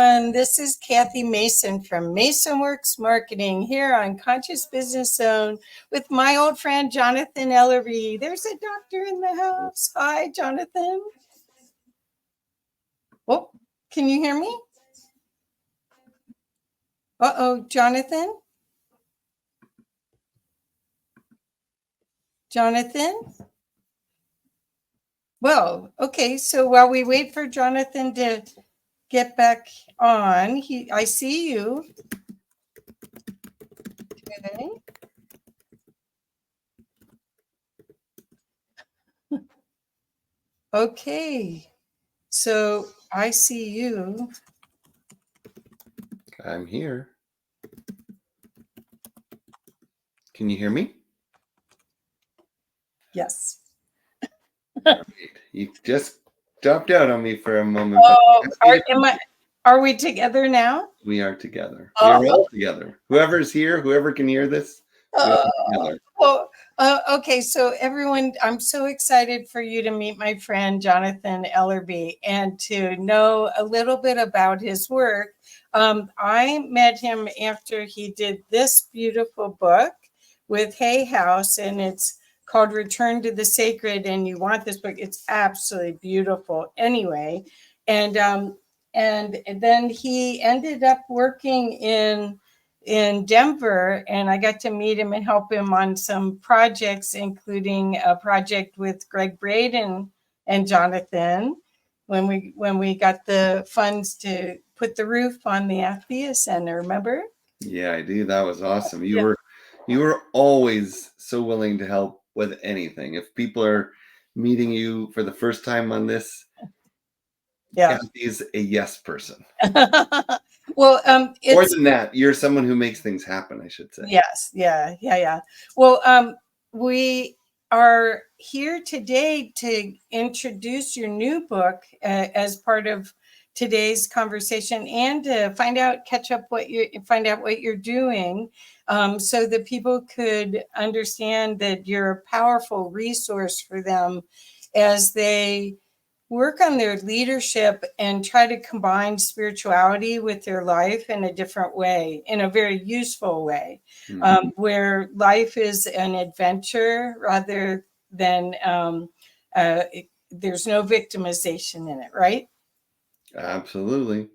everyone. This is Kathy Mason from Mason Works Marketing here on Conscious Business Zone with my old friend Jonathan Ellerby. There's a doctor in the house. Hi, Jonathan. Oh, can you hear me? Uh-oh, Jonathan? Jonathan? Well, okay, so while we wait for Jonathan to get back on, I see you. Okay. Okay, so I see you. I'm here. Can you hear me? Yes. All right. You just dropped out on me for a moment. Oh, are we together now? We are together. We are all together. Whoever's here, whoever can hear this, we are together. Okay, so everyone, I'm so excited for you to meet my friend Jonathan Ellerby and to know a little bit about his work. I met him after he did this beautiful book with Hay House, and it's called Return to the Sacred, and you want this book. It's absolutely beautiful anyway. And then he ended up working in Denver, and I got to meet him and help him on some projects, including a project with Greg Braden and Jonathan when we got the funds to put the roof on the Althea Center. Remember? Yeah, I do. That was awesome. You were always so willing to help with anything. If people are meeting you for the first time on this, Yeah. Kathy's a yes person. Well, more than that, you're someone who makes things happen, I should say. Yes. Yeah. Well, we are here today to introduce your new book as part of today's conversation and to find out what you're doing, so that people could understand that you're a powerful resource for them as they work on their leadership and try to combine spirituality with their life in a different way, in a very useful way, where life is an adventure rather than there's no victimization in it, right? Absolutely.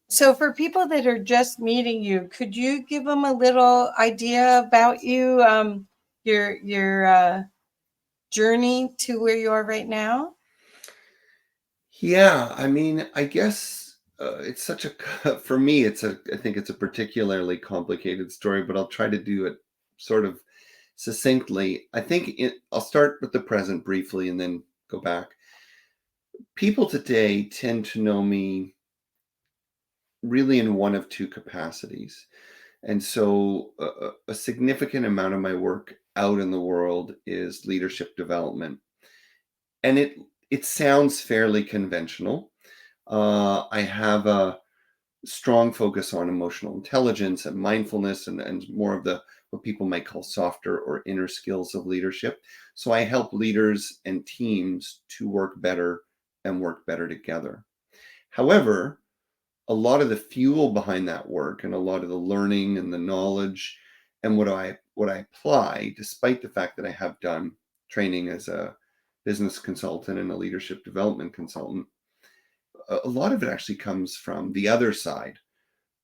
So for people that are just meeting you, could you give them a little idea about you, your journey to where you are right now? Yeah, I mean, I guess it's such a for me, I think it's a particularly complicated story, but I'll try to do it sort of succinctly. I think I'll start with the present briefly and then go back. People today tend to know me really in one of two capacities. And so a significant amount of my work out in the world is leadership development. And it sounds fairly conventional. I have a strong focus on emotional intelligence and mindfulness and more of the what people might call softer or inner skills of leadership. So I help leaders and teams to work better and work better together. However, a lot of the fuel behind that work and a lot of the learning and the knowledge and what I apply, despite the fact that I have done training as a business consultant and a leadership development consultant, a lot of it actually comes from the other side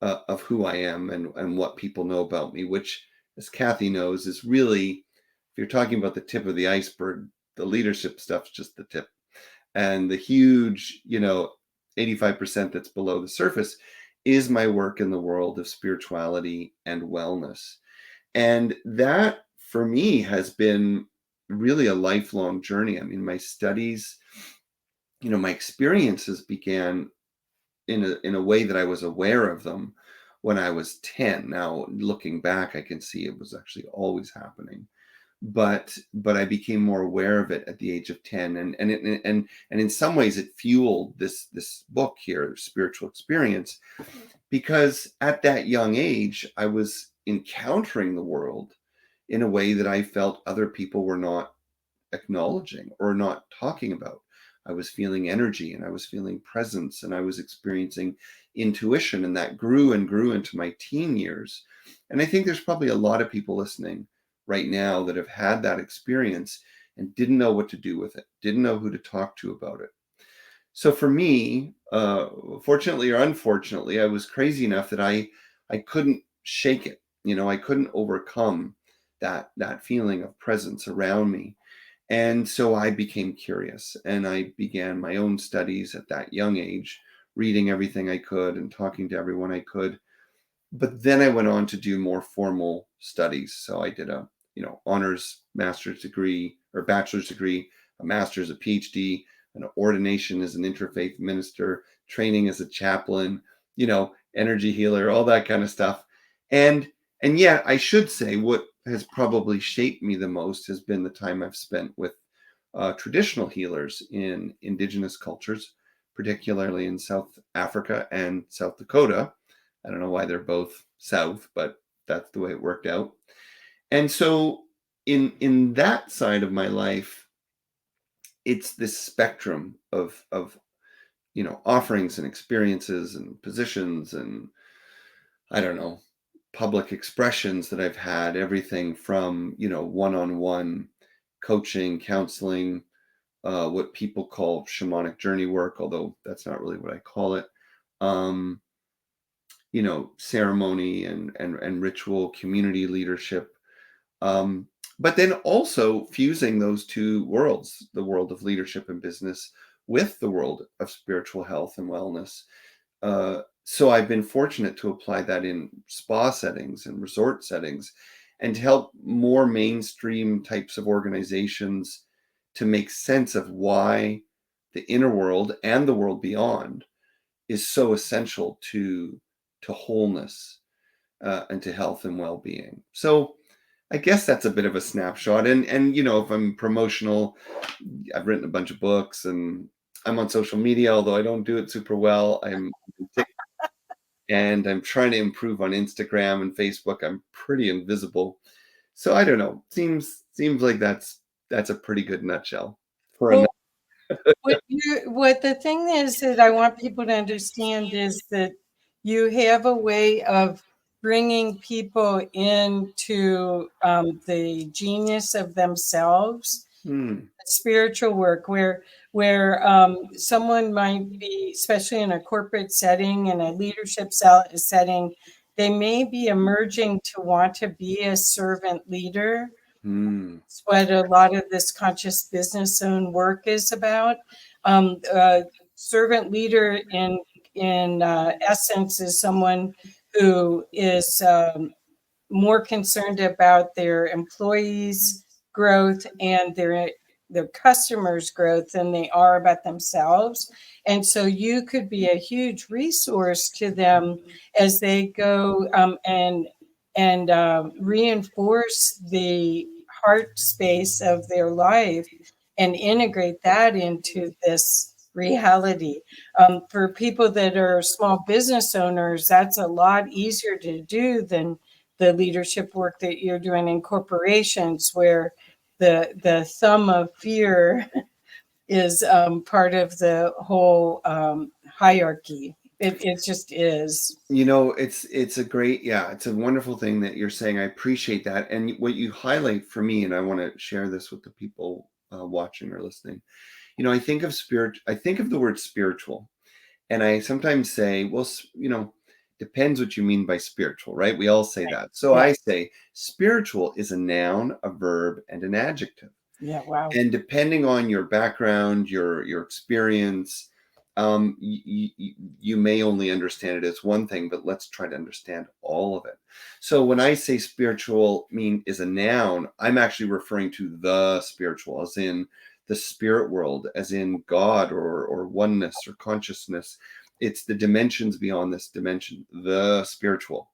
of who I am and what people know about me, which, as Kathy knows, is really, if you're talking about the tip of the iceberg, the leadership stuff's just the tip. And the huge, 85% that's below the surface is my work in the world of spirituality and wellness. And that, for me, has been really a lifelong journey. I mean, my studies, my experiences began in a way that I was aware of them when I was 10. Now, looking back, I can see it was actually always happening. But I became more aware of it at the age of 10, and in some ways it fueled this book here, Spiritual Experience, because at that young age I was encountering the world in a way that I felt other people were not acknowledging or not talking about. I was feeling energy, and I was feeling presence, and I was experiencing intuition, and that grew and grew into my teen years. And I think there's probably a lot of people listening right now that have had that experience and didn't know what to do with it, didn't know who to talk to about it. So for me, fortunately or unfortunately, I was crazy enough that I couldn't shake it. I couldn't overcome that feeling of presence around me. And so I became curious, and I began my own studies at that young age, reading everything I could and talking to everyone I could. But then I went on to do more formal studies. So I did a, honors master's degree or bachelor's degree, a master's, a PhD, an ordination as an interfaith minister, training as a chaplain, energy healer, all that kind of stuff. And yet I should say what has probably shaped me the most has been the time I've spent with traditional healers in indigenous cultures, particularly in South Africa and South Dakota. I don't know why they're both South, but that's the way it worked out. And so in that side of my life, it's this spectrum of offerings and experiences and positions and, I don't know, public expressions that I've had, everything from, one-on-one coaching, counseling, what people call shamanic journey work, although that's not really what I call it. Um, ceremony and ritual, community leadership. Um, but then also fusing those two worlds, the world of leadership and business with the world of spiritual health and wellness. So I've been fortunate to apply that in spa settings and resort settings, and to help more mainstream types of organizations to make sense of why the inner world and the world beyond is so essential to wholeness, and to health and well-being. So I guess that's a bit of a snapshot. And if I'm promotional, I've written a bunch of books, and I'm on social media, although I don't do it super well. And I'm trying to improve on Instagram and Facebook. I'm pretty invisible. So I don't know. Seems like that's a pretty good nutshell for a. Well, what the thing is that I want people to understand is that you have a way of bringing people into the genius of themselves, Hmm. spiritual work, where someone might be, especially in a corporate setting, in a leadership setting, they may be emerging to want to be a servant leader. Hmm. It's what a lot of this conscious business owned work is about. Servant leader in essence is someone who is more concerned about their employees' growth and their customers' growth than they are about themselves. And so you could be a huge resource to them as they go and reinforce the heart space of their life and integrate that into this reality. For people that are small business owners, that's a lot easier to do than the leadership work that you're doing in corporations, where the thumb of fear is part of the whole hierarchy. It just is. It's a great, yeah, it's a wonderful thing that you're saying. I appreciate that. And what you highlight for me, and I want to share this with the people watching or listening. I think of I think of the word spiritual, and I sometimes say, well, depends what you mean by spiritual, right? We all say that. So Yeah. I say spiritual is a noun, a verb, and an adjective. Yeah. Wow. And depending on your background, your experience, you may only understand it as one thing, but let's try to understand all of it. So when I say spiritual is a noun, I'm actually referring to the spiritual, as in the spirit world, as in God or oneness or consciousness. It's the dimensions beyond this dimension, the spiritual.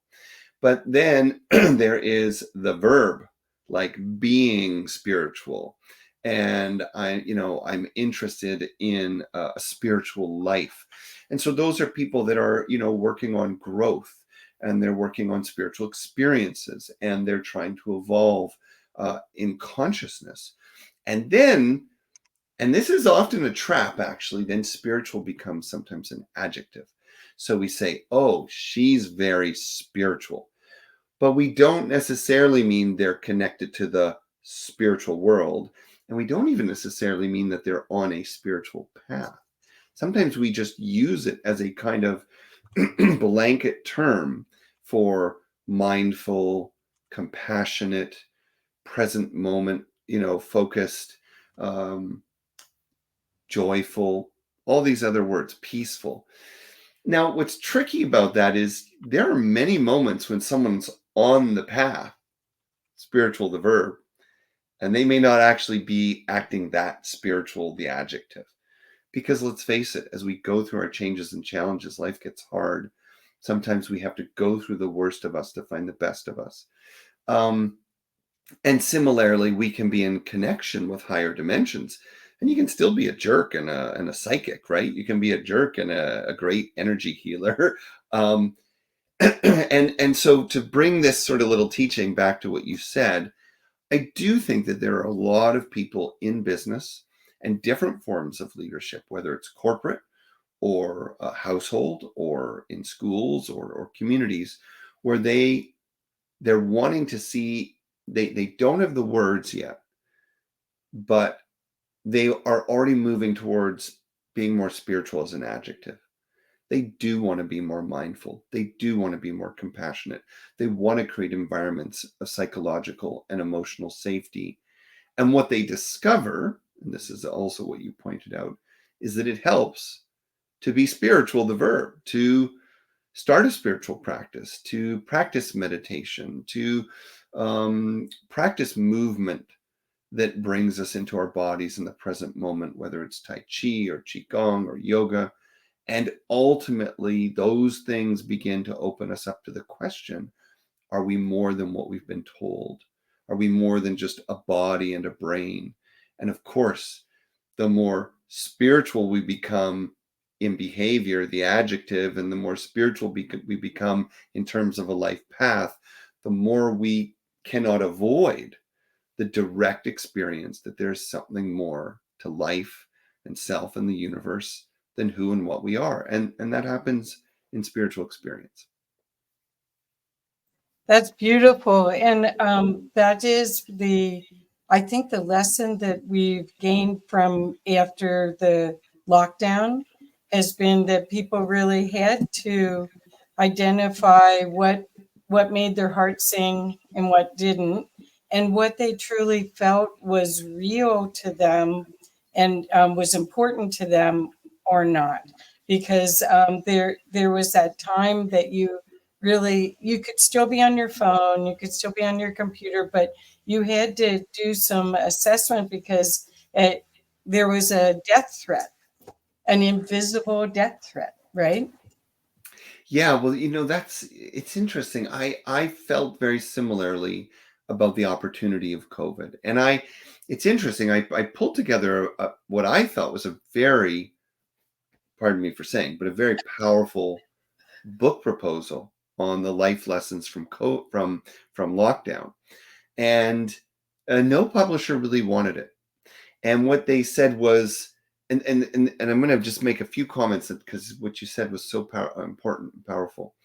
But then there is the verb, like being spiritual. And I'm interested in a spiritual life. And so those are people that are, working on growth, and they're working on spiritual experiences, and they're trying to evolve in consciousness. And then And this is often a trap, actually. Then spiritual becomes sometimes an adjective. So we say, oh, she's very spiritual. But we don't necessarily mean they're connected to the spiritual world. And we don't even necessarily mean that they're on a spiritual path. Sometimes we just use it as a kind of blanket term for mindful, compassionate, present moment, focused, um, joyful, all these other words, peaceful. Now, what's tricky about that is there are many moments when someone's on the path, spiritual, the verb, and they may not actually be acting that spiritual, the adjective. Because let's face it, as we go through our changes and challenges, life gets hard. Sometimes we have to go through the worst of us to find the best of us. And similarly, we can be in connection with higher dimensions, and you can still be a jerk and a psychic, right? You can be a jerk and a great energy healer. Um, and so to bring this sort of little teaching back to what you said, I do think that there are a lot of people in business and different forms of leadership, whether it's corporate or a household or in schools or communities, where they're wanting to see, they don't have the words yet, but they are already moving towards being more spiritual as an adjective. They do want to be more mindful. They do want to be more compassionate. They want to create environments of psychological and emotional safety. And what they discover, and this is also what you pointed out, is that it helps to be spiritual, the verb, to start a spiritual practice, to practice meditation, to practice movement that brings us into our bodies in the present moment, whether it's Tai Chi or Qigong or yoga. And ultimately, those things begin to open us up to the question, are we more than what we've been told? Are we more than just a body and a brain? And of course, the more spiritual we become in behavior, the adjective, and the more spiritual we become in terms of a life path, the more we cannot avoid the direct experience that there's something more to life and self and the universe than who and what we are. And that happens in spiritual experience. That's beautiful. And that is I think the lesson that we've gained from after the lockdown has been that people really had to identify what made their heart sing and what didn't, and what they truly felt was real to them and was important to them or not. Because there was that time that you could still be on your phone, you could still be on your computer, but you had to do some assessment because there was a death threat, an invisible death threat, right? Yeah, well, it's interesting. I felt very similarly about the opportunity of COVID. And it's interesting. I pulled together what I thought was a very, pardon me for saying, but a very powerful book proposal on the life lessons from lockdown. And no publisher really wanted it. And what they said was, and I'm going to just make a few comments because what you said was so important and powerful.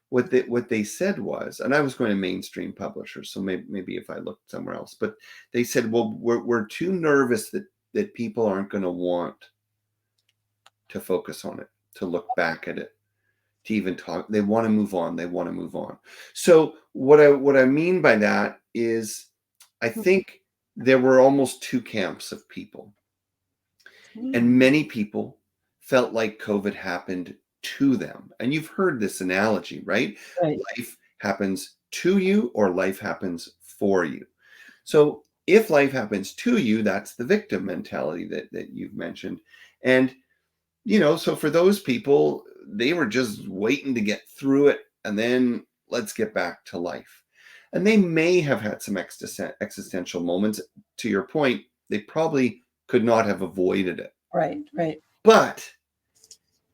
What they said was, and I was going to mainstream publishers, so maybe if I looked somewhere else, but they said, well, we're too nervous that people aren't going to want to focus on it, to look back at it, to even talk. They want to move on. They want to move on. So what I mean by that is, I think there were almost two camps of people. And many people felt like COVID happened to them. And you've heard this analogy, right? Right. Life happens to you or life happens for you. So if life happens to you, that's the victim mentality that you've mentioned. And, so for those people, they were just waiting to get through it and then let's get back to life. And they may have had some existential moments. To your point, they probably could not have avoided it. Right, right. But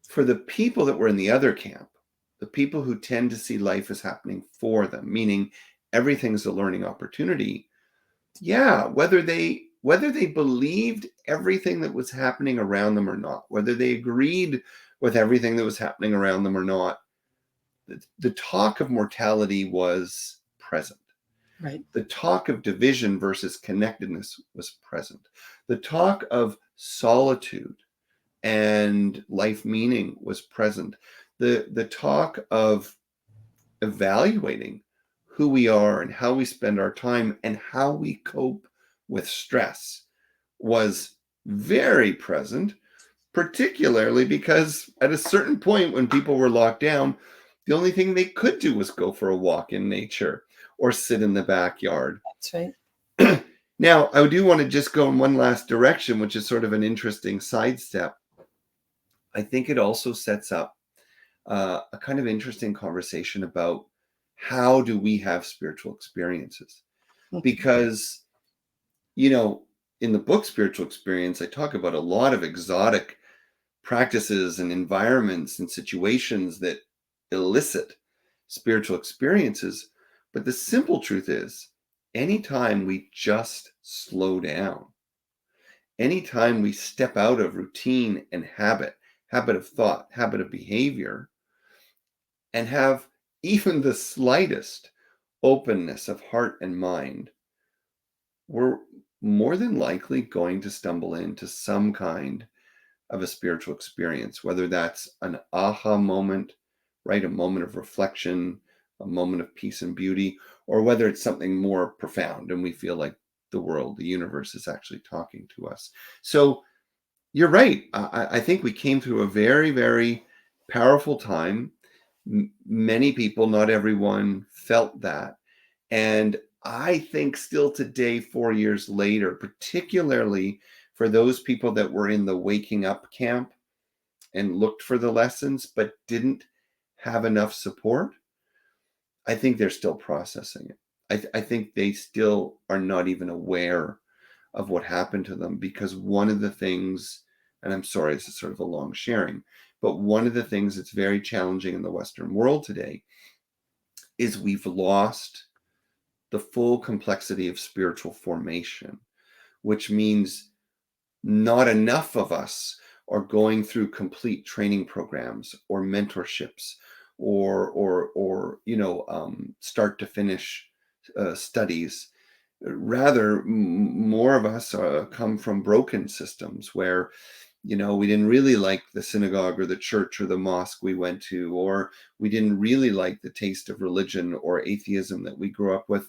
for the people that were in the other camp, the people who tend to see life as happening for them, meaning everything's a learning opportunity, yeah, whether they whether they believed everything that was happening around them or not, whether they agreed with everything that was happening around them or not, the talk of mortality was present. Right. The talk of division versus connectedness was present. The talk of solitude and life meaning was present. The talk of evaluating who we are and how we spend our time and how we cope with stress was very present, particularly because at a certain point when people were locked down, the only thing they could do was go for a walk in nature or sit in the backyard. That's right. Now, I do want to just go in one last direction, which is sort of an interesting sidestep. I think it also sets up a kind of interesting conversation about how do we have spiritual experiences? Because, you know, in the book Spiritual Experience, I talk about a lot of exotic practices and environments and situations that elicit spiritual experiences. But the simple truth is, anytime we just slow down, anytime we step out of routine and habit of thought, habit of behavior, and have even the slightest openness of heart and mind, we're more than likely going to stumble into some kind of a spiritual experience, whether that's an aha moment, right? A moment of reflection, a moment of peace and beauty, or whether it's something more profound and we feel like the world, the universe is actually talking to us. So you're right. I think we came through a very, very powerful time. Many people, not everyone, felt that. And I think still today, 4 years later, particularly for those people that were in the waking up camp and looked for the lessons but didn't have enough support, I think they're still processing it. I think they still are not even aware of what happened to them, because one of the things, and I'm sorry, this is sort of a long sharing, but one of the things that's very challenging in the Western world today is we've lost the full complexity of spiritual formation, which means not enough of us are going through complete training programs or mentorships or start to finish studies. Rather, more of us come from broken systems where, we didn't really like the synagogue or the church or the mosque we went to, or we didn't really like the taste of religion or atheism that we grew up with.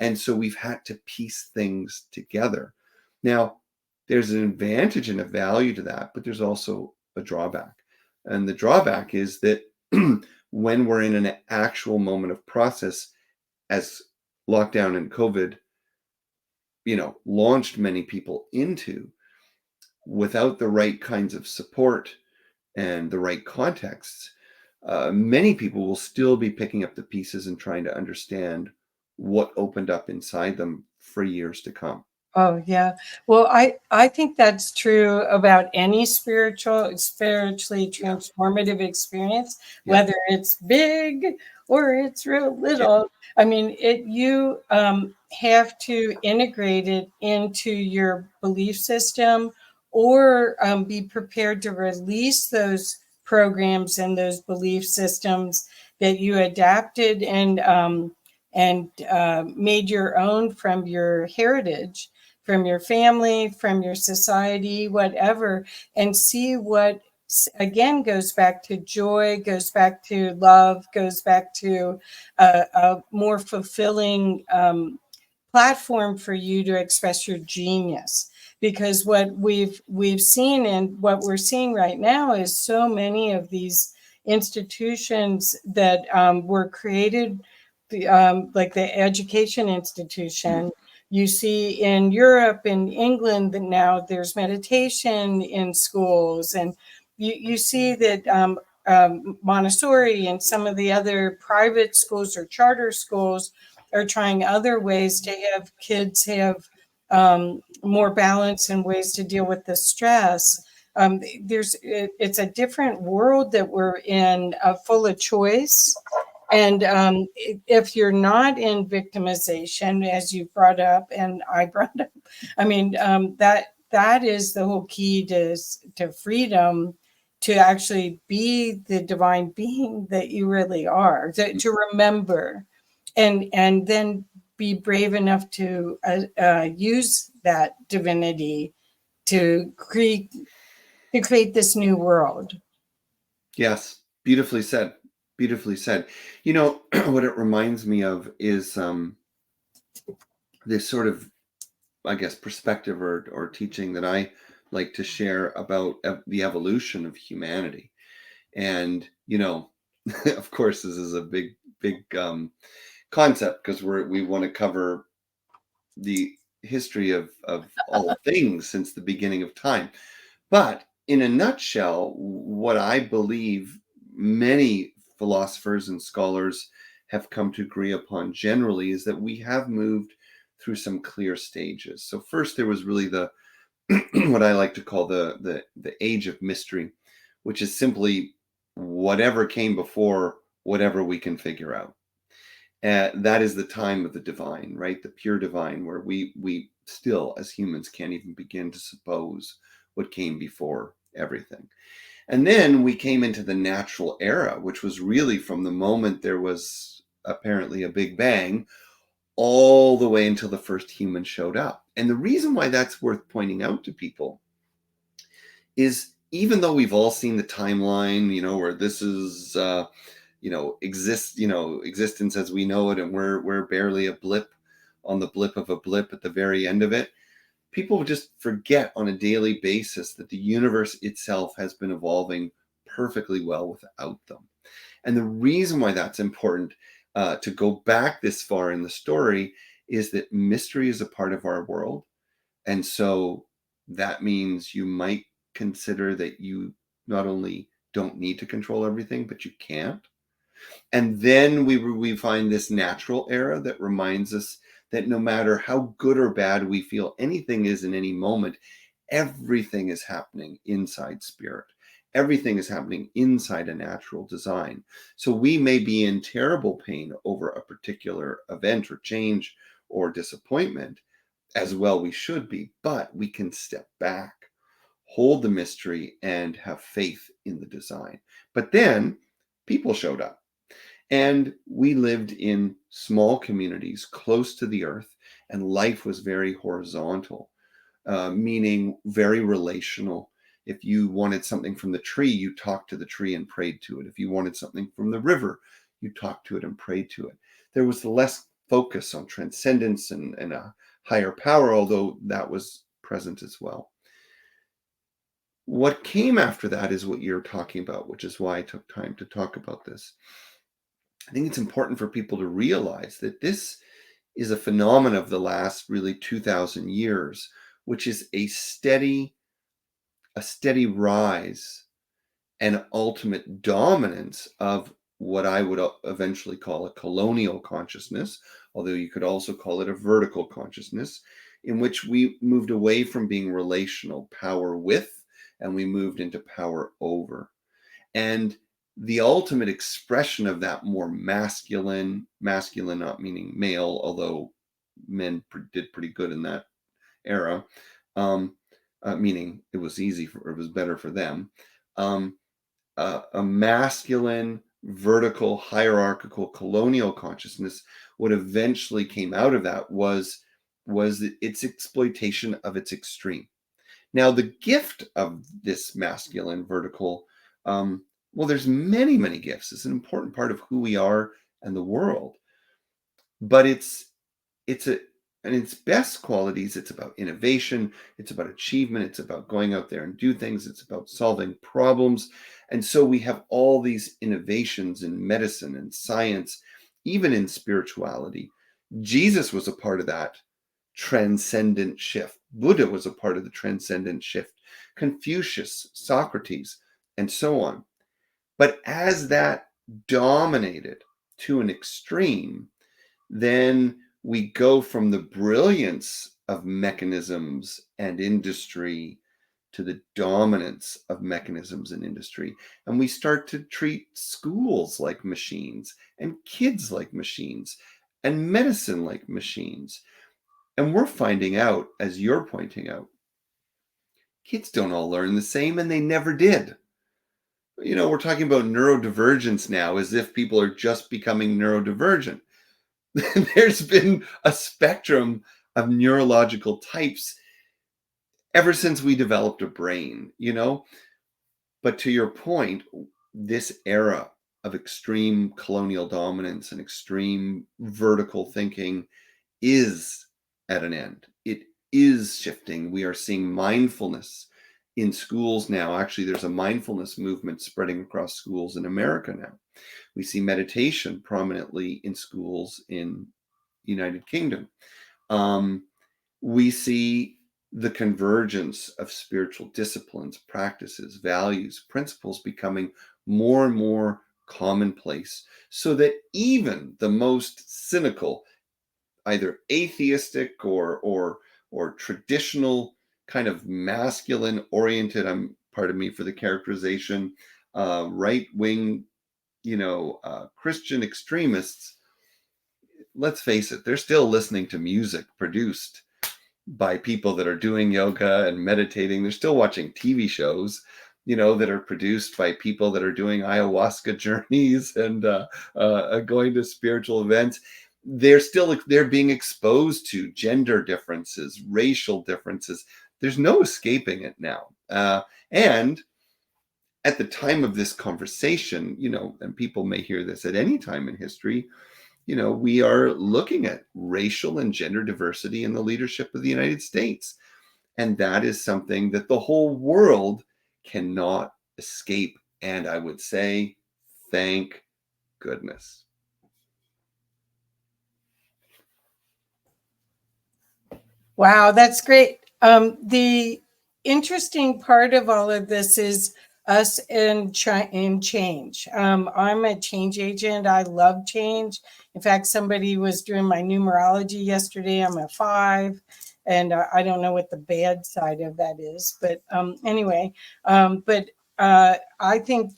And so we've had to piece things together. Now, there's an advantage and a value to that, but there's also a drawback. And the drawback is that when we're in an actual moment of process, as lockdown and COVID, launched many people into, without the right kinds of support and the right contexts, many people will still be picking up the pieces and trying to understand what opened up inside them for years to come. Oh, yeah. Well, I think that's true about any spiritually transformative experience, Yeah. whether it's big or it's real little. I mean, you have to integrate it into your belief system, or be prepared to release those programs and those belief systems that you adapted and made your own from your heritage, from your family, from your society, whatever, and see what, again, goes back to joy, goes back to love, goes back to a more fulfilling platform for you to express your genius. Because what we've seen and what we're seeing right now is so many of these institutions that were created, like the education institution. You see in Europe, in England, that now there's meditation in schools, and you see that Montessori and some of the other private schools or charter schools are trying other ways to have kids have more balance and ways to deal with the stress. It's a different world that we're in, full of choice. And if you're not in victimization, as you brought up and I brought up, I mean, that is the whole key to freedom, to actually be the divine being that you really are, to remember, and then be brave enough to use that divinity to create this new world. Yes, beautifully said. Beautifully said. You know, what it reminds me of is this sort of, I guess, perspective or teaching that I like to share about the evolution of humanity. And, you know, of course, this is a big concept because we want to cover the history of all things since the beginning of time. But in a nutshell, what I believe many philosophers and scholars have come to agree upon generally is that we have moved through some clear stages. So first there was really the what I like to call the age of mystery, which is simply whatever came before whatever we can figure out. That is the time of the divine, right? The pure divine, where we still, as humans, can't even begin to suppose what came before everything. And then we came into the natural era, which was really from the moment there was apparently a big bang all the way until the first human showed up. And the reason why that's worth pointing out to people is even though we've all seen the timeline, you know, where this is existence as we know it, and we're barely a blip on the blip of a blip at the very end of it. People just forget on a daily basis that the universe itself has been evolving perfectly well without them. And the reason why that's important to go back this far in the story is that mystery is a part of our world. And so that means you might consider that you not only don't need to control everything, but you can't. And then we find this natural era that reminds us that no matter how good or bad we feel anything is in any moment, everything is happening inside spirit. Everything is happening inside a natural design. So we may be in terrible pain over a particular event or change or disappointment, as well we should be, but we can step back, hold the mystery, and have faith in the design. But then people showed up. And we lived in small communities close to the earth, and life was very horizontal, meaning very relational. If you wanted something from the tree, you talked to the tree and prayed to it. If you wanted something from the river, you talked to it and prayed to it. There was less focus on transcendence and a higher power, although that was present as well. What came after that is what you're talking about, which is why I took time to talk about this. I think it's important for people to realize that this is a phenomenon of the last really 2,000 years, which is a steady rise and ultimate dominance of what I would eventually call a colonial consciousness, although you could also call it a vertical consciousness, in which we moved away from being relational, power with, and we moved into power over. And the ultimate expression of that more masculine not meaning male, although men did pretty good in that era, meaning it was it was better for them. A masculine, vertical, hierarchical, colonial consciousness, what eventually came out of that was its exploitation of its extreme. Now, the gift of this masculine vertical, well, there's many gifts. It's an important part of who we are and the world. But and its best qualities, it's about innovation, it's about achievement, it's about going out there and do things, it's about solving problems. And so we have all these innovations in medicine and science, even in spirituality. Jesus was a part of that transcendent shift. Buddha was a part of the transcendent shift. Confucius, Socrates, and so on. But as that dominated to an extreme, then we go from the brilliance of mechanisms and industry to the dominance of mechanisms in industry. And we start to treat schools like machines, and kids like machines, and medicine like machines. And we're finding out, as you're pointing out, kids don't all learn the same, and they never did. We're talking about neurodivergence now as if people are just becoming neurodivergent. There's been a spectrum of neurological types ever since we developed a brain. But to your point, this era of extreme colonial dominance and extreme vertical thinking is at an end. It is shifting. We are seeing mindfulness in schools now. Actually, there's a mindfulness movement spreading across schools in America now. We see meditation prominently in schools in the United Kingdom. We see the convergence of spiritual disciplines, practices, values, principles becoming more and more commonplace, so that even the most cynical, either atheistic or traditional kind of masculine oriented, pardon me for the characterization, right wing, Christian extremists, let's face it, they're still listening to music produced by people that are doing yoga and meditating. They're still watching TV shows, that are produced by people that are doing ayahuasca journeys and going to spiritual events. They're being exposed to gender differences, racial differences. There's no escaping it now. And at the time of this conversation, and people may hear this at any time in history, we are looking at racial and gender diversity in the leadership of the United States. And that is something that the whole world cannot escape. And I would say, thank goodness. Wow, that's great. The interesting part of all of this is us in change. I'm a change agent. I love change. In fact, somebody was doing my numerology yesterday. I'm a 5, and I don't know what the bad side of that is. But anyway, I think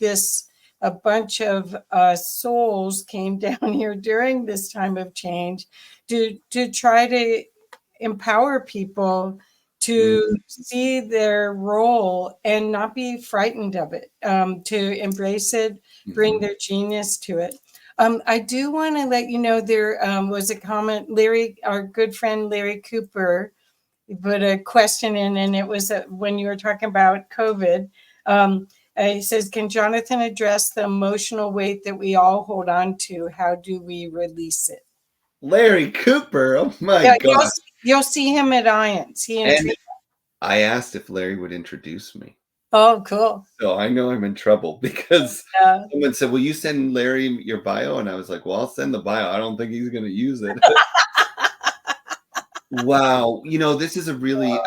a bunch of souls came down here during this time of change to try to empower people to see their role and not be frightened of it, to embrace it, bring their genius to it. I do want to let you know there was a comment, Larry, our good friend Larry Cooper, put a question in, and it was when you were talking about COVID. He says, can Jonathan address the emotional weight that we all hold on to? How do we release it? Larry Cooper, oh my Yeah, God. you'll see him at IANDS. And I asked if Larry would introduce me. Oh, cool. So I know I'm in trouble because someone said, will you send Larry your bio? And I was like, well, I'll send the bio. I don't think he's going to use it. Wow. This is a really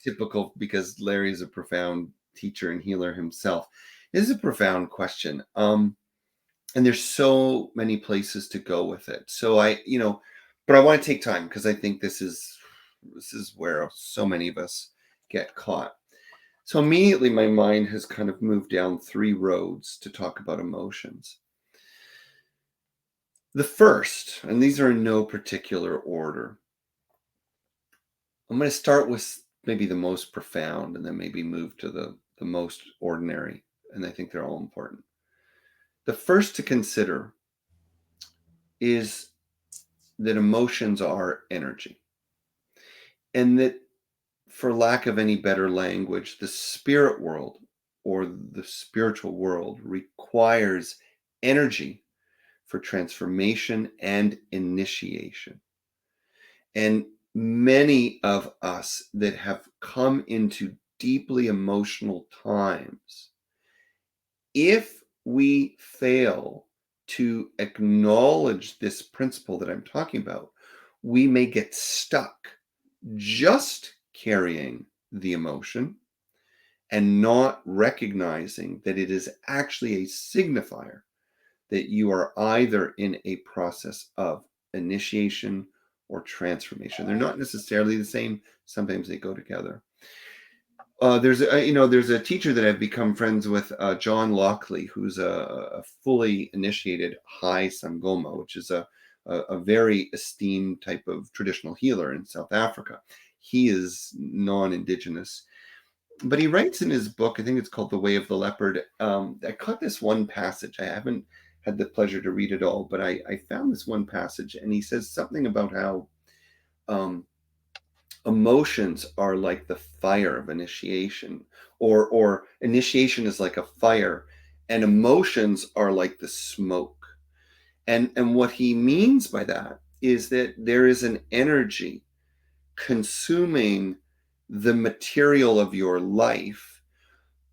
typical, because Larry is a profound teacher and healer himself. This is a profound question. And there's so many places to go with it. So but I want to take time, because I think this is where so many of us get caught. So immediately my mind has kind of moved down 3 roads to talk about emotions. The first, and these are in no particular order, I'm going to start with maybe the most profound and then maybe move to the most ordinary. And I think they're all important. The first to consider is that emotions are energy. And that, for lack of any better language, the spirit world or the spiritual world requires energy for transformation and initiation. And many of us that have come into deeply emotional times, if we fail to acknowledge this principle that I'm talking about, we may get stuck just carrying the emotion and not recognizing that it is actually a signifier that you are either in a process of initiation or transformation. They're not necessarily the same. Sometimes they go together. there's a teacher that I've become friends with, John Lockley, who's a fully initiated high Sangoma, which is a very esteemed type of traditional healer in South Africa. He is non-indigenous, but he writes in his book, I think it's called The Way of the Leopard. I caught this one passage. I haven't had the pleasure to read it all, but I found this one passage, and he says something about how um, emotions are like the fire of initiation, or initiation is like a fire, and emotions are like the smoke. And what he means by that is that there is an energy consuming the material of your life.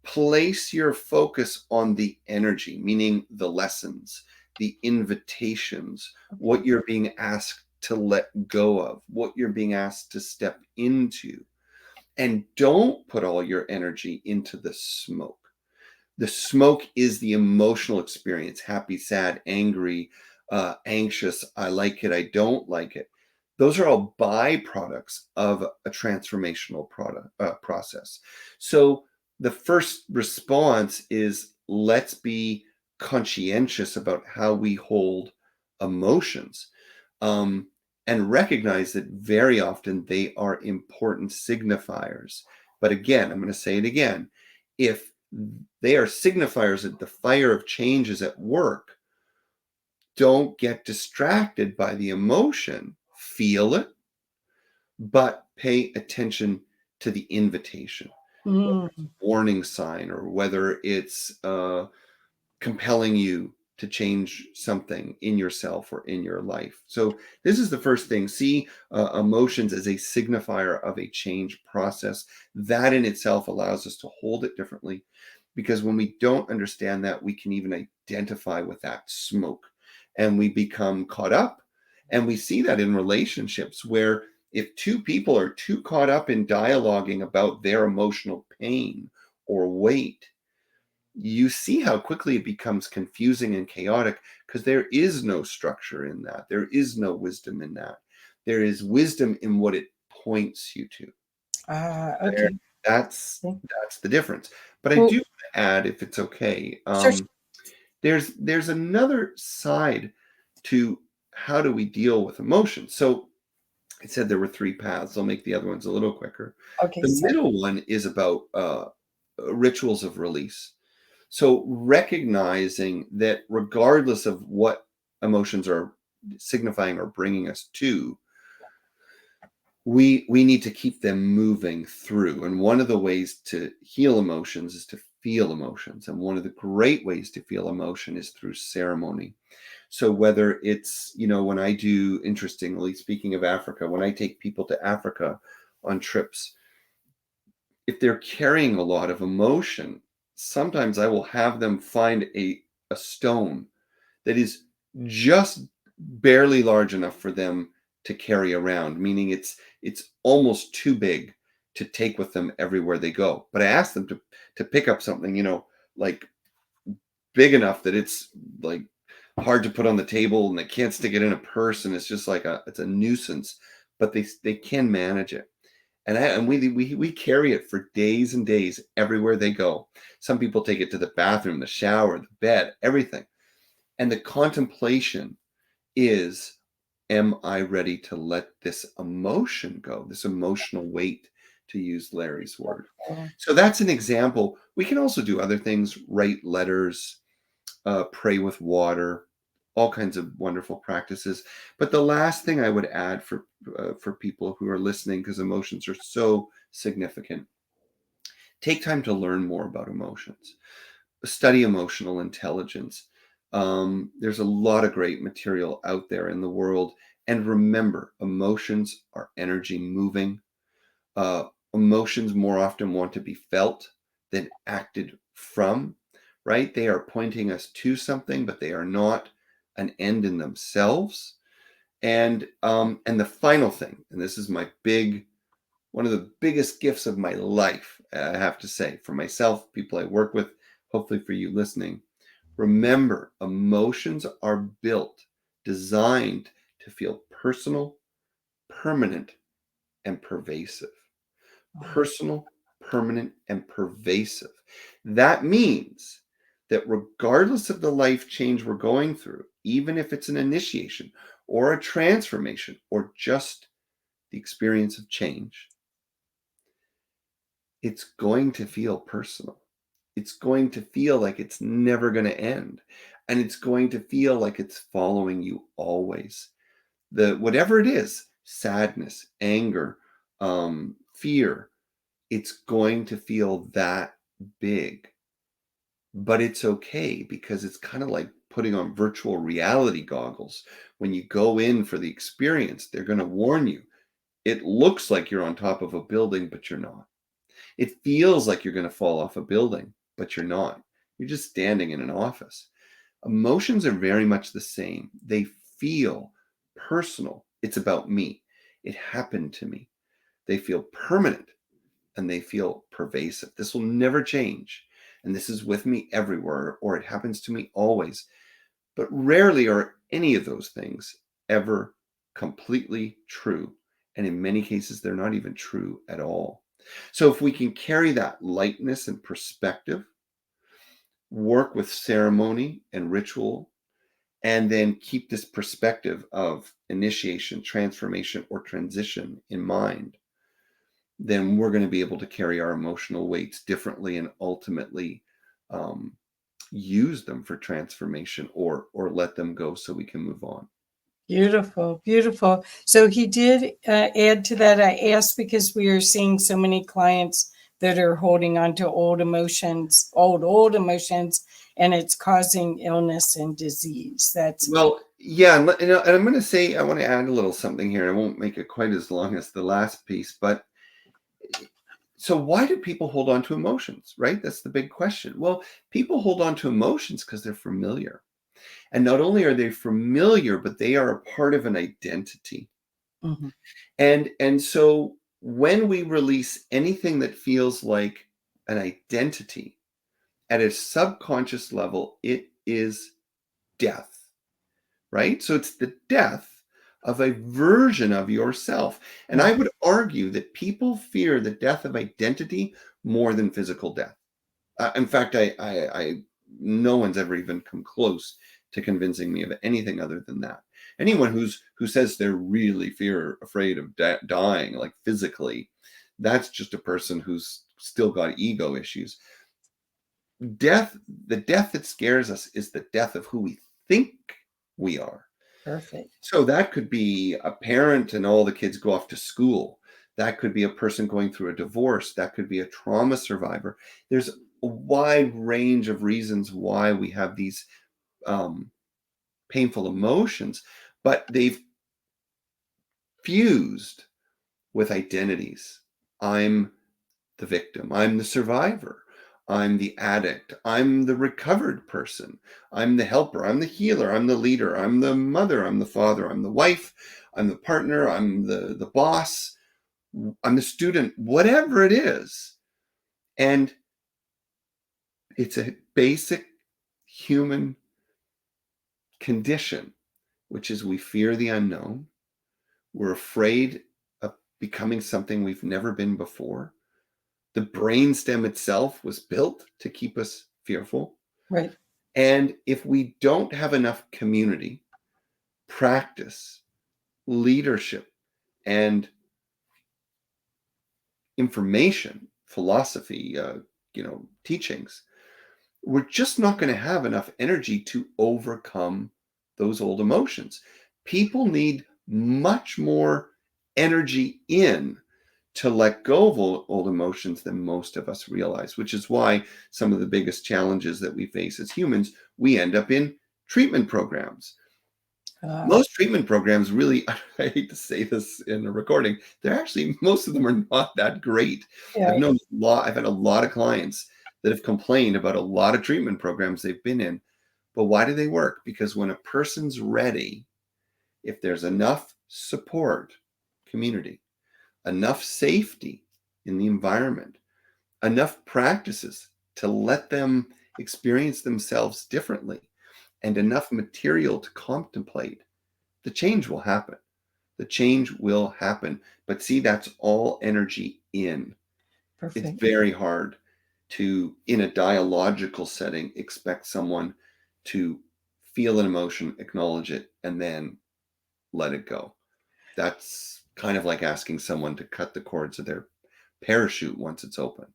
Place your focus on the energy, meaning the lessons, the invitations, what you're being asked to let go of, what you're being asked to step into. And don't put all your energy into the smoke. The smoke is the emotional experience: happy, sad, angry, anxious, I like it, I don't like it. Those are all byproducts of a transformational process. So the first response is, let's be conscientious about how we hold emotions, um, and recognize that very often they are important signifiers. But again, I'm going to say it again. If they are signifiers that the fire of change is at work, don't get distracted by the emotion. Feel it, but pay attention to the invitation, whether Mm. it's a warning sign or whether it's compelling you to change something in yourself or in your life. So this is the first thing. See emotions as a signifier of a change process. That in itself allows us to hold it differently, because when we don't understand that, we can even identify with that smoke and we become caught up. And we see that in relationships where if two people are too caught up in dialoguing about their emotional pain or weight, you see how quickly it becomes confusing and chaotic, because there is no structure in that. There is no wisdom in that. There is wisdom in what it points you to. There, Okay. that's the difference. But I do Well, want to add, if it's okay, sure. there's another side to how do we deal with emotions. So I said there were three paths. I'll make the other ones a little quicker. Okay. The So, middle one is about rituals of release. So recognizing that regardless of what emotions are signifying or bringing us to, we need to keep them moving through. And one of the ways to heal emotions is to feel emotions. And one of the great ways to feel emotion is through ceremony. So whether it's, when I do, interestingly, speaking of Africa, when I take people to Africa on trips, if they're carrying a lot of emotion, sometimes I will have them find a stone that is just barely large enough for them to carry around, meaning it's almost too big to take with them everywhere they go. But I ask them to pick up something, like big enough that it's like hard to put on the table and they can't stick it in a purse, and it's just like it's a nuisance, but they can manage it. And we carry it for days and days everywhere they go. Some people take it to the bathroom, the shower, the bed, everything. And the contemplation is, am I ready to let this emotion go, this emotional weight, to use Larry's word? So that's an example. We can also do other things: write letters, pray with water, all kinds of wonderful practices. But the last thing I would add for people who are listening, because emotions are so significant, take time to learn more about emotions. Study emotional intelligence. There's a lot of great material out there in the world. And remember, emotions are energy moving. Uh, Emotions more often want to be felt than acted from, right? They are pointing us to something, but they are not an end in themselves. And the final thing, and this is one of the biggest gifts of my life, I have to say, for myself, people I work with, hopefully for you listening. Remember, emotions are built, designed to feel personal, permanent, and pervasive. Personal, permanent, and pervasive. That means that regardless of the life change we're going through, even if it's an initiation or a transformation or just the experience of change, it's going to feel personal. It's going to feel like it's never going to end. And it's going to feel like it's following you always. Whatever it is, sadness, anger, fear, it's going to feel that big. But it's okay because it's kind of like putting on virtual reality goggles. When you go in for the experience, they're going to warn you. It looks like you're on top of a building, but you're not. It feels like you're going to fall off a building, but you're not. You're just standing in an office. Emotions are very much the same. They feel personal. It's about me. It happened to me. They feel permanent and they feel pervasive. This will never change. And this is with me everywhere, or it happens to me always. But rarely are any of those things ever completely true. And in many cases, they're not even true at all. So if we can carry that lightness and perspective, work with ceremony and ritual, and then keep this perspective of initiation, transformation, or transition in mind, then we're going to be able to carry our emotional weights differently and ultimately use them for transformation or let them go so we can move on. Beautiful, beautiful. So he did add to that. I asked because we are seeing so many clients that are holding on to old emotions, old emotions, and it's causing illness and disease. That's Well, yeah, and I'm going to say I want to add a little something here. I won't make it quite as long as the last piece, but so why do people hold on to emotions, right? That's the big question. Well, people hold on to emotions because they're familiar. And not only are they familiar, but they are a part of an identity. Mhm. And so when we release anything that feels like an identity at a subconscious level, it is death, right? So it's the death of a version of yourself. And I would argue that people fear the death of identity more than physical death. In fact, no one's ever even come close to convincing me of anything other than that. Anyone who says they're really afraid of dying, like physically, that's just a person who's still got ego issues. The death that scares us is the death of who we think we are. Perfect. So that could be a parent and all the kids go off to school. That could be a person going through a divorce. That could be a trauma survivor. There's a wide range of reasons why we have these painful emotions, but they've fused with identities. I'm the victim. I'm the survivor. I'm the addict. I'm the recovered person. I'm the helper. I'm the healer. I'm the leader. I'm the mother. I'm the father. I'm the wife. I'm the partner. I'm the boss. I'm the student, whatever it is. And it's a basic human condition, which is we fear the unknown. We're afraid of becoming something we've never been before. The brainstem itself was built to keep us fearful. Right. And if we don't have enough community, practice, leadership, and information, philosophy, teachings, we're just not going to have enough energy to overcome those old emotions. People need much more energy in to let go of old emotions than most of us realize, which is why some of the biggest challenges that we face as humans, we end up in treatment programs. Most treatment programs really, I hate to say this in a recording, most of them are not that great. Yeah. I've had a lot of clients that have complained about a lot of treatment programs they've been in. But why do they work? Because when a person's ready, if there's enough support, community, enough safety in the environment, enough practices to let them experience themselves differently, and enough material to contemplate, the change will happen. The change will happen. But see, that's all energy in. It's Perfect. very hard to, in a dialogical setting, expect someone to feel an emotion, acknowledge it, and then let it go. That's kind of like asking someone to cut the cords of their parachute once it's opened.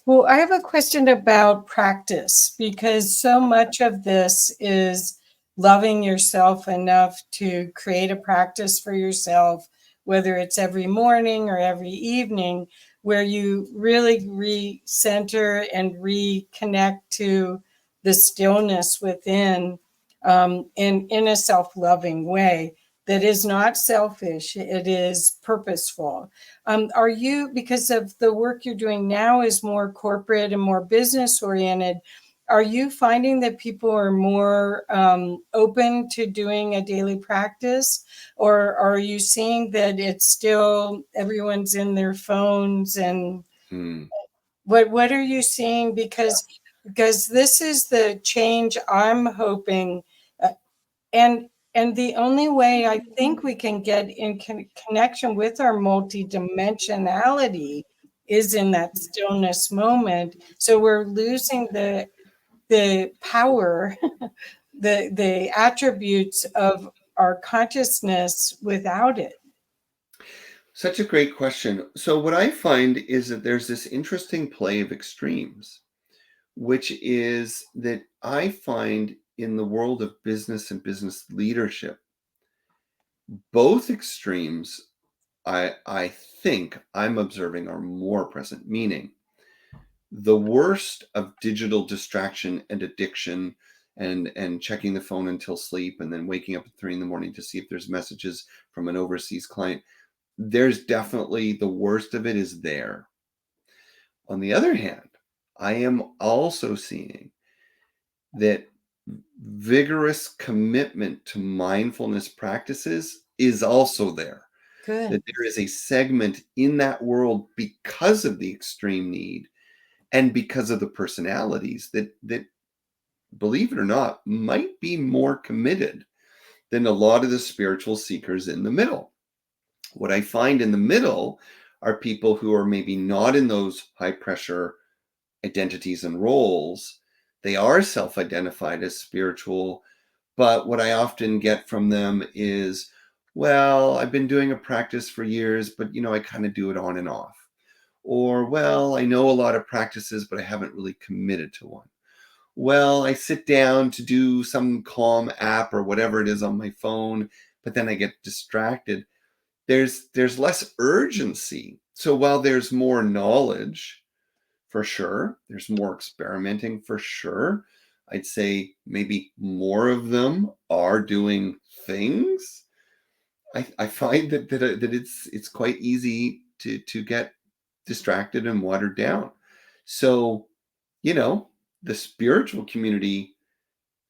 Well, I have a question about practice because so much of this is loving yourself enough to create a practice for yourself, whether it's every morning or every evening, where you really recenter and reconnect to the stillness within, in a self-loving way that is not selfish, it is purposeful. Are you, because of the work you're doing now is more corporate and more business oriented, are you finding that people are more open to doing a daily practice? Or are you seeing that it's still everyone's in their phones? And Hmm. what are you seeing? Because this is the change I'm hoping. uh, and the only way I think we can get in connection with our multidimensionality is in that stillness moment. So we're losing the power, the attributes of our consciousness without it. Such a great question. So, what I find is that there's this interesting play of extremes, which is that I find in the world of business and business leadership, both extremes I think I'm observing are more present, meaning the worst of digital distraction and addiction and checking the phone until sleep and then waking up at 3 in the morning to see if there's messages from an overseas client. There's definitely the worst of it is there. On the other hand, I am also seeing that vigorous commitment to mindfulness practices is also there. Good. That there is a segment in that world because of the extreme need and because of the personalities that believe it or not might be more committed than a lot of the spiritual seekers in the middle. What I find in the middle are people who are maybe not in those high pressure identities and roles. They are self identified as spiritual, but what I often get from them is, well, I've been doing a practice for years, but I kind of do it on and off. Or, well, I know a lot of practices, but I haven't really committed to one. Well, I sit down to do some calm app or whatever it is on my phone, but then I get distracted. There's less urgency. So while there's more knowledge, for sure, there's more experimenting for sure. I'd say maybe more of them are doing things. I find that it's quite easy to get distracted and watered down. So, you know, the spiritual community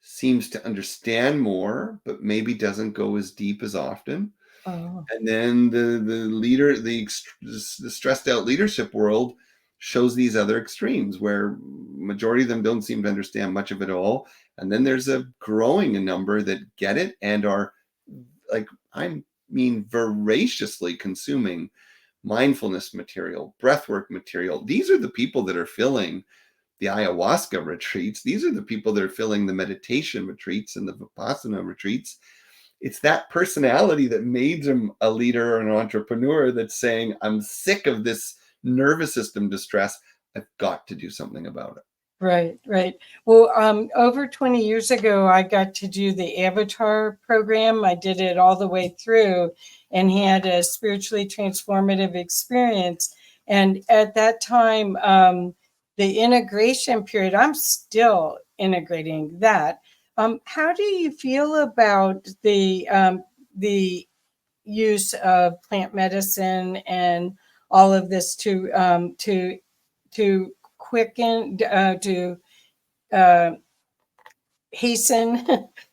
seems to understand more, but maybe doesn't go as deep as often. Oh, And then the leader, the stressed out leadership world shows these other extremes where majority of them don't seem to understand much of it all. And then there's a growing number that get it and are like, I mean, voraciously consuming mindfulness material, breathwork material. These are the people that are filling the ayahuasca retreats. These are the people that are filling the meditation retreats and the vipassana retreats. It's that personality that made them a leader or an entrepreneur that's saying, I'm sick of this nervous system distress. I've got to do something about it. right, right. Well, over 20 years ago, I got to do the Avatar program. I did it all the way through and had a spiritually transformative experience. And at that time, the integration period, I'm still integrating that. How do you feel about the use of plant medicine and all of this to quicken, to uh, hasten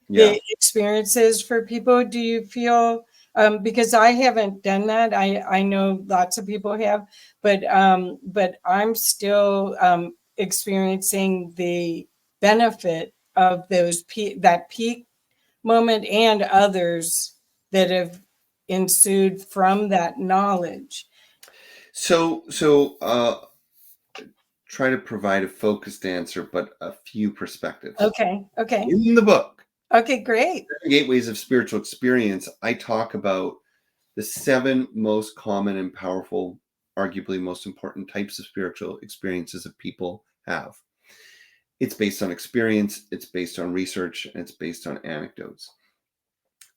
Yeah. the experiences for people? Do you feel, because I haven't done that, I know lots of people have, but I'm still experiencing the benefit of that peak moment and others that have ensued from that knowledge. So try to provide a focused answer, but a few perspectives. Okay. Okay. In the book, Okay, great. Gateways of Spiritual Experience, I talk about the 7 most common and powerful, arguably most important types of spiritual experiences that people have. It's based on experience, it's based on research, and it's based on anecdotes.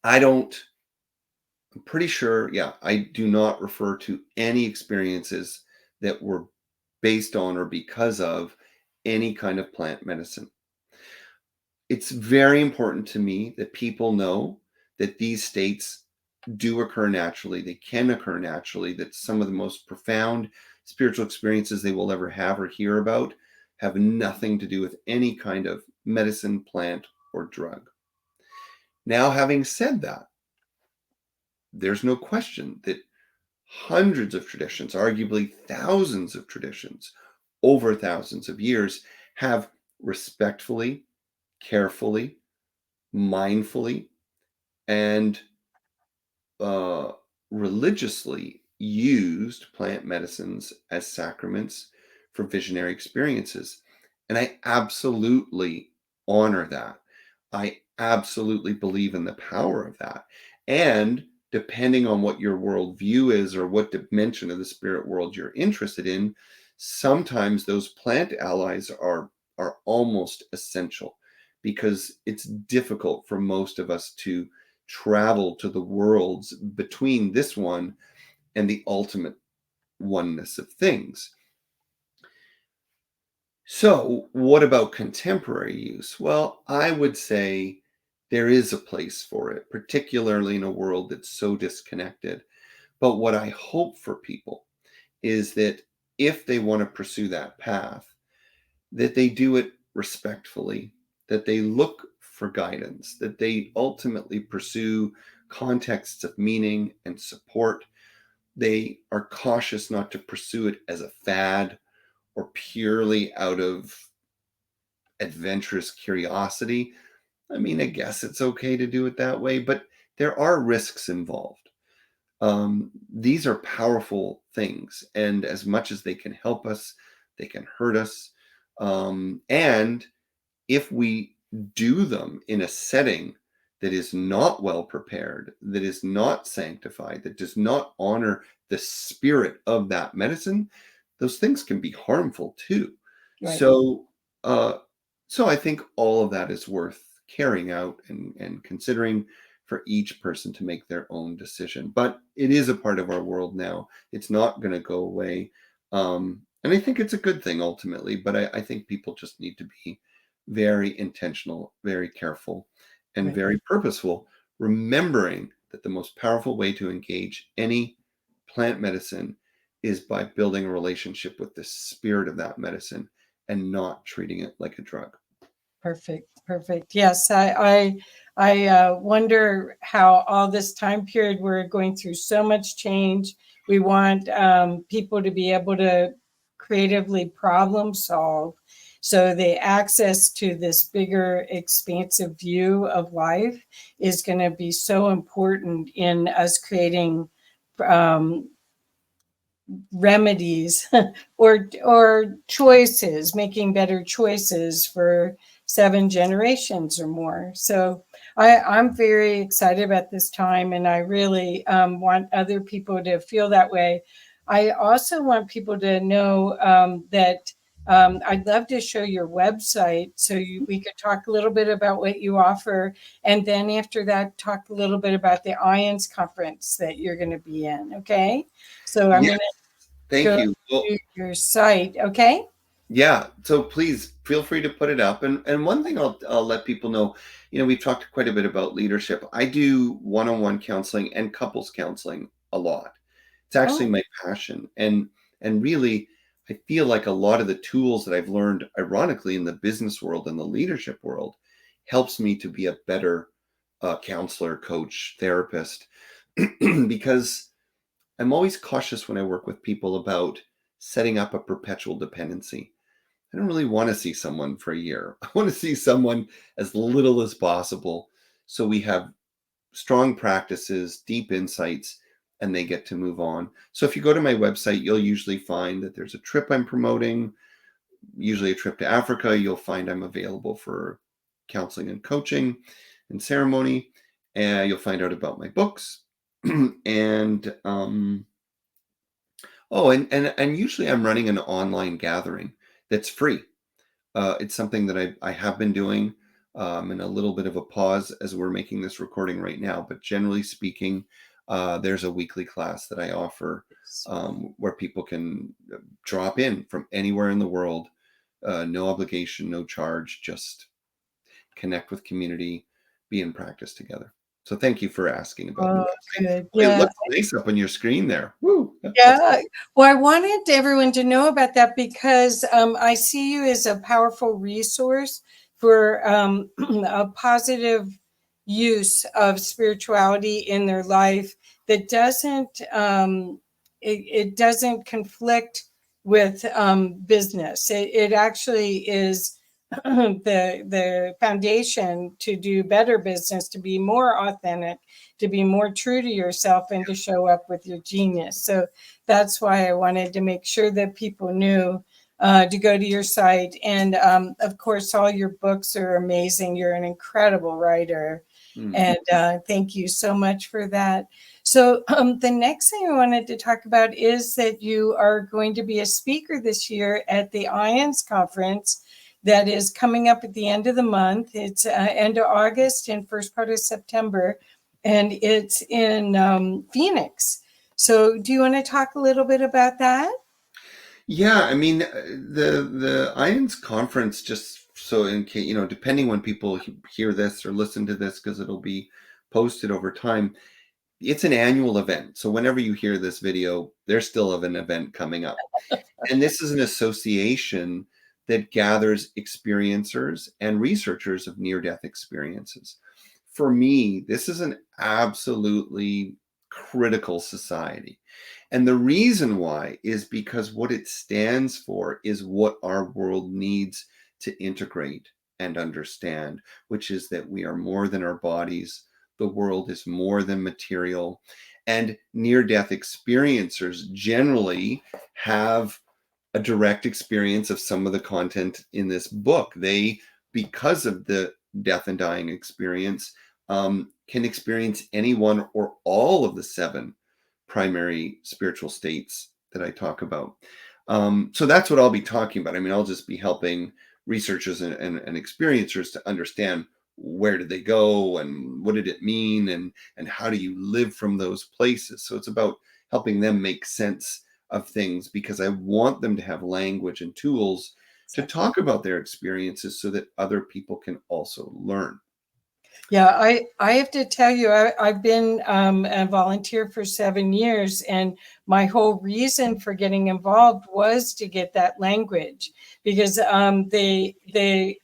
I'm pretty sure, I do not refer to any experiences that were based on or because of any kind of plant medicine. It's very important to me that people know that these states do occur naturally. They can occur naturally, that some of the most profound spiritual experiences they will ever have or hear about have nothing to do with any kind of medicine, plant, or drug. Now, having said that, there's no question that hundreds of traditions, arguably thousands of traditions over thousands of years, have respectfully, carefully, mindfully, and uh, religiously used plant medicines as sacraments for visionary experiences. And I absolutely honor that. I absolutely believe in the power of that. And depending on what your worldview is or what dimension of the spirit world you're interested in, sometimes those plant allies are almost essential, because it's difficult for most of us to travel to the worlds between this one and the ultimate oneness of things. So, what about contemporary use? Well, I would say there is a place for it, particularly in a world that's so disconnected. But what I hope for people is that if they want to pursue that path, that they do it respectfully, that they look for guidance, that they ultimately pursue contexts of meaning and support. They are cautious not to pursue it as a fad or purely out of adventurous curiosity. I mean, I guess it's okay to do it that way, but there are risks involved. These are powerful things, and as much as they can help us, they can hurt us. And if we do them in a setting that is not well prepared, that is not sanctified, that does not honor the spirit of that medicine, those things can be harmful too. Right. So, uh, so I think all of that is worth carrying out and considering for each person to make their own decision. But it is a part of our world now. It's not going to go away. And I think it's a good thing ultimately, but I think people just need to be very intentional, very careful, and Right. very purposeful, remembering that the most powerful way to engage any plant medicine is by building a relationship with the spirit of that medicine and not treating it like a drug. Perfect. Perfect. Yes, I wonder how all this time period we're going through so much change. We want people to be able to creatively problem solve. So the access to this bigger, expansive view of life is going to be so important in us creating um, remedies or choices, making better choices for 7 generations or more. So I'm very excited about this time, and I really want other people to feel that way. I also want people to know that I'd love to show your website so we could talk a little bit about what you offer, and then after that, talk a little bit about the IANDS conference that you're going to be in. Okay, so I'm Yes, going to thank go you. Well, to your site. Okay. yeah, so please feel free to put it up. And one thing I'll let people know, we've talked quite a bit about leadership. I do one-on-one counseling and couples counseling a lot. It's actually Oh, my passion. And really, I feel like a lot of the tools that I've learned, ironically, in the business world and the leadership world, helps me to be a better counselor, coach, therapist, because I'm always cautious when I work with people about setting up a perpetual dependency. I don't really want to see someone for a year. I want to see someone as little as possible so we have strong practices, deep insights, and they get to move on. So if you go to my website, you'll usually find that there's a trip I'm promoting, usually a trip to Africa, you'll find I'm available for counseling and coaching and ceremony. And you'll find out about my books. and and usually I'm running an online gathering that's free. It's something that I have been doing, and a little bit of a pause as we're making this recording right now. But generally speaking, there's a weekly class that I offer, where people can drop in from anywhere in the world, no obligation, no charge, just connect with community, be in practice together. So thank you for asking about the Oh, website. good. It Yeah. looks nice up on your screen there. Woo! That's Yeah. Well, I wanted everyone to know about that because I see you as a powerful resource for a positive use of spirituality in their life that doesn't it doesn't conflict with business. It actually is the foundation to do better business, to be more authentic, to be more true to yourself, and to show up with your genius. So that's why I wanted to make sure that people knew to go to your site. And of course, all your books are amazing. You're an incredible writer. Mm. And thank you so much for that. So, the next thing I wanted to talk about is that you are going to be a speaker this year at the IANDS conference that is coming up at the end of the month. It's end of August and first part of September, and it's in Phoenix. So, do you want to talk a little bit about that? Yeah, I mean, the IANDS conference, just so in case, depending when people hear this or listen to this, because it'll be posted over time, it's an annual event. So whenever you hear this video, there's still of an event coming up. And this is an association that gathers experiencers and researchers of near-death experiences. For me, this is an absolutely critical society. And the reason why is because what it stands for is what our world needs to integrate and understand, which is that we are more than our bodies. The world is more than material. And near death experiencers generally have a direct experience of some of the content in this book. They, because of the death and dying experience, can experience any one or all of the seven primary spiritual states that I talk about. So that's what I'll be talking about. I mean, I'll just be helping researchers and experiencers to understand where did they go and what did it mean and how do you live from those places. So it's about helping them make sense of things because I want them to have language and tools to talk about their experiences so that other people can also learn. Yeah, I have to tell you, I've been a volunteer for 7 years, and my whole reason for getting involved was to get that language because they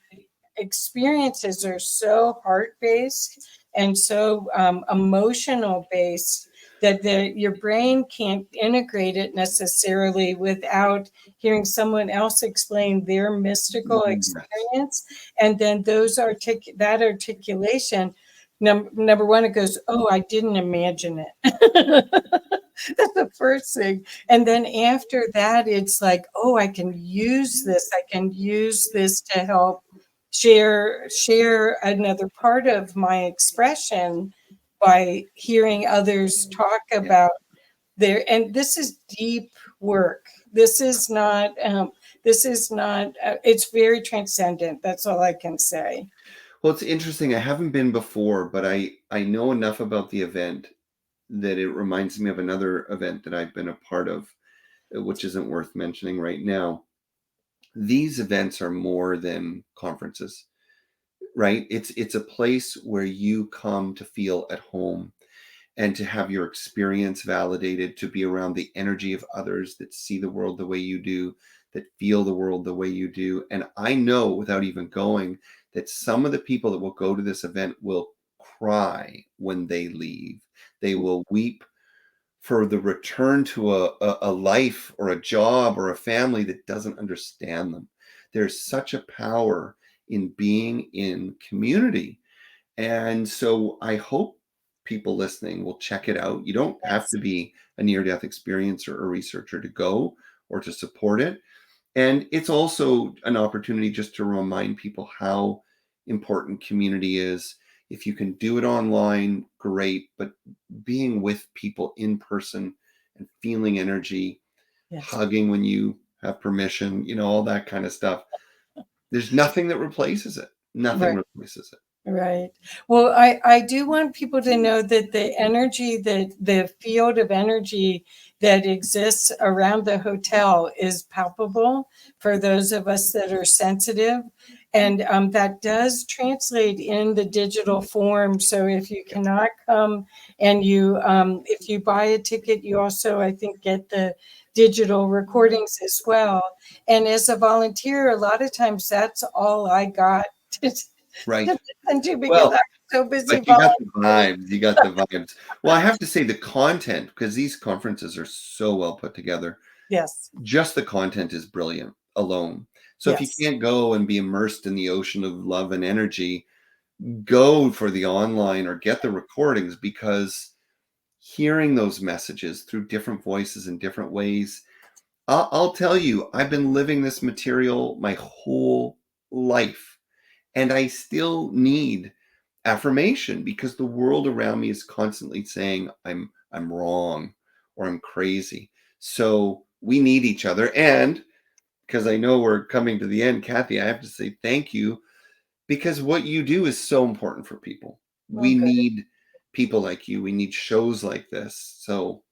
experiences are so heart based and so emotional based that your brain can't integrate it necessarily without hearing someone else explain their mystical Yes. experience. And then that articulation, number one, it goes, oh, I didn't imagine it. That's the first thing. And then after that, it's like, oh, I can use this. I can use this to help share another part of my expression by hearing others talk Yeah. about and this is deep work. This is not it's very transcendent. That's all I can say. Well, it's interesting. I haven't been before, but I know enough about the event that it reminds me of another event that I've been a part of, which isn't worth mentioning right now. These events are more than conferences, right? It's a place where you come to feel at home and to have your experience validated, to be around the energy of others that see the world the way you do, that feel the world the way you do. And I know without even going that some of the people that will go to this event will cry when they leave. They will weep for the return to a life or a job or a family that doesn't understand them. There's such a power in being in community. And so I hope people listening will check it out. You don't have to be a near death experiencer or researcher to go or to support it. And it's also an opportunity just to remind people how important community is. If you can do it online, great, but being with people in person and feeling energy, Yes. hugging when you have permission, all that kind of stuff. There's nothing that replaces it. Nothing Right. replaces it. Right. Well, I do want people to know that the energy, the field of energy that exists around the hotel is palpable for those of us that are sensitive. And that does translate in the digital form. So if you cannot come and if you buy a ticket, you also, I think, get the digital recordings as well. And as a volunteer, a lot of times that's all I got to Right. listen to because Well, I'm so busy but you got the volunteering. vibes. You got the vibes. Well, I have to say the content, because these conferences are so well put together, Yes, just the content is brilliant alone. So if you yes, can't go and be immersed in the ocean of love and energy, go for the online or get the recordings, because hearing those messages through different voices in different ways, I'll tell you, I've been living this material my whole life, and I still need affirmation because the world around me is constantly saying I'm wrong or I'm crazy. So we need each other. And because I know we're coming to the end, Kathy, I have to say thank you, because what you do is so important for people. well, We good, need people like you. We need shows like this. So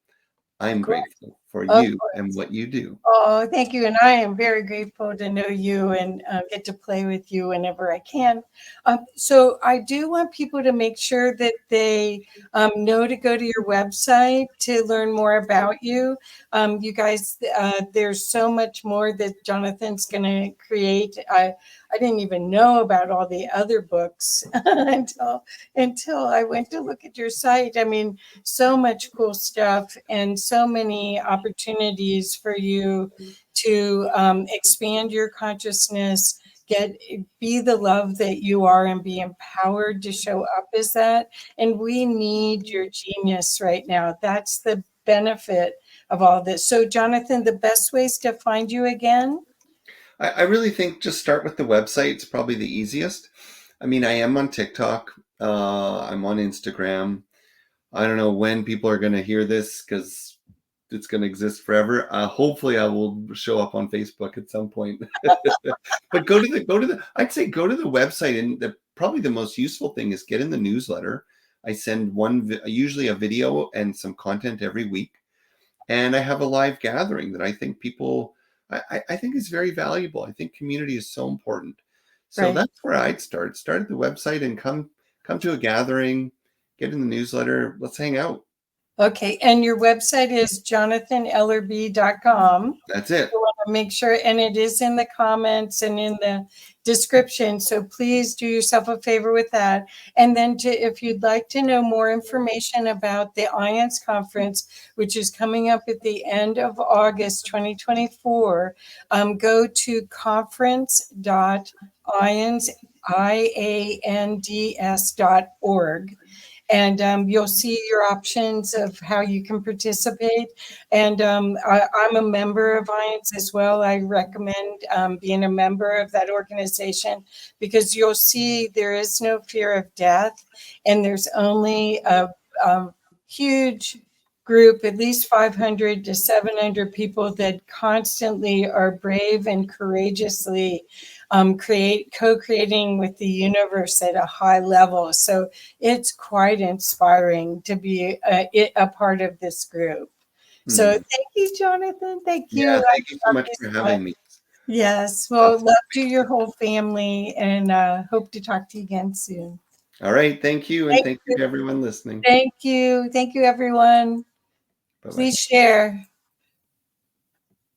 of I'm course, grateful for of you and course. what you do. Oh, thank you. And I am very grateful to know you and get to play with you whenever I can. So I do want people to make sure that they know to go to your website to learn more about you. You guys, there's so much more that Jonathan's going to create. I didn't even know about all the other books until I went to look at your site. I mean, so much cool stuff and so many opportunities for you to expand your consciousness, be the love that you are, and be empowered to show up as that. And we need your genius right now. That's the benefit of all this. So, Jonathan, the best ways to find you again? I really think just start with the website. It's probably the easiest. I mean, I am on TikTok. I'm on Instagram. I don't know when people are going to hear this because it's going to exist forever. Hopefully, I will show up on Facebook at some point. But I'd say go to the website, and probably the most useful thing is get in the newsletter. I send usually a video and some content every week, and I have a live gathering that I think I think is very valuable. I think community is so important. So Right. that's where I'd start. Start at the website and come to a gathering, get in the newsletter. Let's hang out. Okay. And your website is jonathanellerby.com. That's it. I want to make sure, and it is in the comments and in the description. So please do yourself a favor with that. And then if you'd like to know more information about the IANDS conference, which is coming up at the end of August 2024, go to conference.iands.org. And you'll see your options of how you can participate. And I'm a member of IANDS as well. I recommend being a member of that organization because you'll see there is no fear of death, and there's only a huge group, at least 500 to 700 people that constantly are brave and courageously co-creating with the universe at a high level. So it's quite inspiring to be a part of this group. So Hmm. thank you, Jonathan. Thank you. I Yeah, thank you so love much you for so much. having me. Yes. Uh, Well, love to your whole family and hope to talk to you again soon. All right, thank you, and Thank thank you you. to everyone listening. Thank you. Thank you, everyone. Bye bye. Please share.